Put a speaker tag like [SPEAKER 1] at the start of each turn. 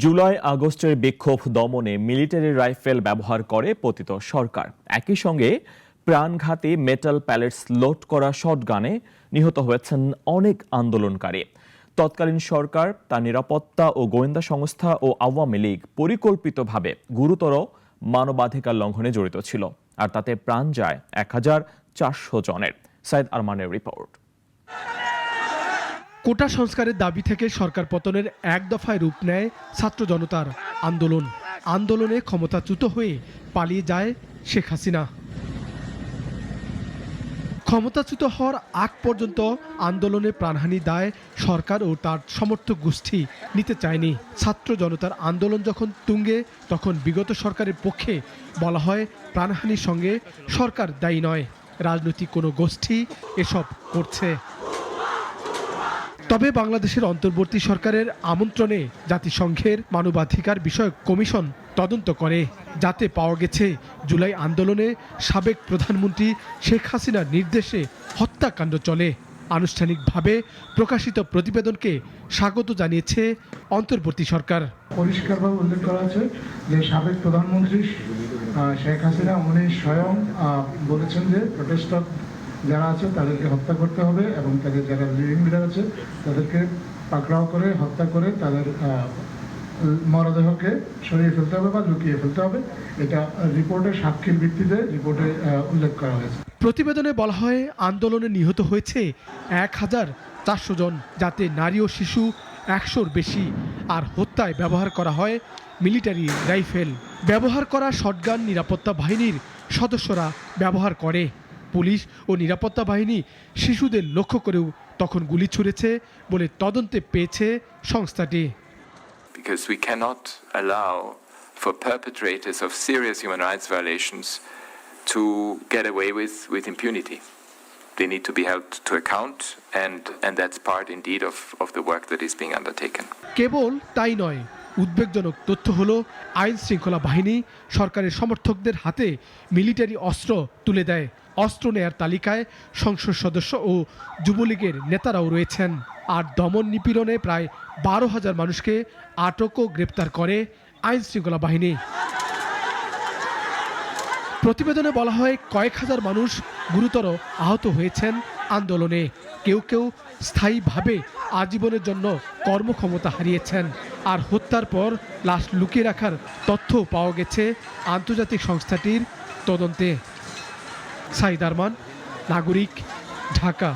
[SPEAKER 1] জুলাই আগস্টের বিক্ষোভ দমনে মিলিটারি রাইফেল ব্যবহার করে পতিত সরকার। একই সঙ্গে প্রাণঘাতী মেটাল প্যালেটস লোড করা শটগানে নিহত হয়েছেন অনেক আন্দোলনকারী। তৎকালীন সরকার তার নিরাপত্তা ও গোয়েন্দা সংস্থা ও আওয়ামী লীগ পরিকল্পিতভাবে গুরুতর মানবাধিকার লঙ্ঘনে জড়িত ছিল, আর তাতে প্রাণ যায় 1400 জনের। সাইদ আরমানের রিপোর্ট।
[SPEAKER 2] কোটা সংস্কারের দাবি থেকে সরকার পতনের এক দফায় রূপ নেয় ছাত্র জনতার আন্দোলনে ক্ষমতাচ্যুত হয়ে পালিয়ে যায় শেখ হাসিনা। ক্ষমতাচ্যুত হওয়ার আগ পর্যন্ত আন্দোলনে প্রাণহানি দায় সরকার ও তার সমর্থক গোষ্ঠী নিতে চায়নি। ছাত্র জনতার আন্দোলন যখন তুঙ্গে, তখন বিগত সরকারের পক্ষে বলা হয় প্রাণহানির সঙ্গে সরকার দায়ী নয়, রাজনৈতিক কোনো গোষ্ঠী এসব করছে। তবে বাংলাদেশের অন্তর্বর্তী সরকারের আমন্ত্রণে জাতিসংঘের মানবাধিকার বিষয়ক কমিশন তদন্ত করে, যাতে পাওয়া গেছে জুলাই আন্দোলনে সাবেক প্রধানমন্ত্রী শেখ হাসিনার নির্দেশে হত্যাকাণ্ড চলে। আনুষ্ঠানিকভাবে প্রকাশিত প্রতিবেদনকে স্বাগত জানিয়েছে অন্তর্বর্তী সরকার।
[SPEAKER 3] পরিষ্কারভাবে উল্লেখ করা আছে যে সাবেক প্রধানমন্ত্রী শেখ হাসিনা উনি স্বয়ং বলেছেন যে প্রোটেস্টার যারা আছে তাদেরকে হত্যা করতে হবে এবং তাদের যারা লিডিং লিডার আছে তাদেরকে পাকড়াও করে হত্যা করে তাদের মরদেহকে সরিয়ে ফেলতে হবে বা লুকিয়ে ফেলতে হবে। এটা রিপোর্টের সাক্ষীর ভিত্তিতে রিপোর্টে উল্লেখ করা হয়েছে।
[SPEAKER 2] প্রতিবেদনে বলা হয় আন্দোলনে নিহত হয়েছে 1400 জন, যাতে নারী ও শিশু 100-র বেশি। আর হত্যায় ব্যবহার করা হয় মিলিটারি রাইফেল। ব্যবহার করা শটগান নিরাপত্তা বাহিনীর সদস্যরা ব্যবহার করে। পুলিশ ও নিরাপত্তা বাহিনী শিশুদের লক্ষ্য করেও তখন গুলি ছুড়েছে বলে তদন্তে পেয়েছে সংস্থাটি।
[SPEAKER 4] Because we cannot allow for perpetrators of serious human rights violations to get away with impunity. They need to be held to account, and that's part indeed of the work that is being undertaken.
[SPEAKER 2] কেবল তাই নয়, উদ্বেগজনক তথ্য হলো আইন শৃঙ্খলা বাহিনী সরকারের সমর্থকদের হাতে মিলিটারি অস্ত্র তুলে দেয়। অস্ত্র নেয়ার তালিকায় সংসদ সদস্য ও যুবলীগের নেতারাও রয়েছেন। আর দমন নিপীড়নে প্রায় 12,000 মানুষকে আটক ও গ্রেপ্তার করে আইন শৃঙ্খলা বাহিনী। প্রতিবেদনে বলা হয় কয়েক হাজার মানুষ গুরুতর আহত হয়েছেন আন্দোলনে। কেউ কেউ স্থায়ীভাবে আজীবনের জন্য কর্মক্ষমতা হারিয়েছেন। আর হত্যার পর লাশ লুকিয়ে রাখার তথ্য পাওয়া গেছে আন্তর্জাতিক সংস্থাটির তদন্তে। সাইদ আরমান, নাগরিক, ঢাকা।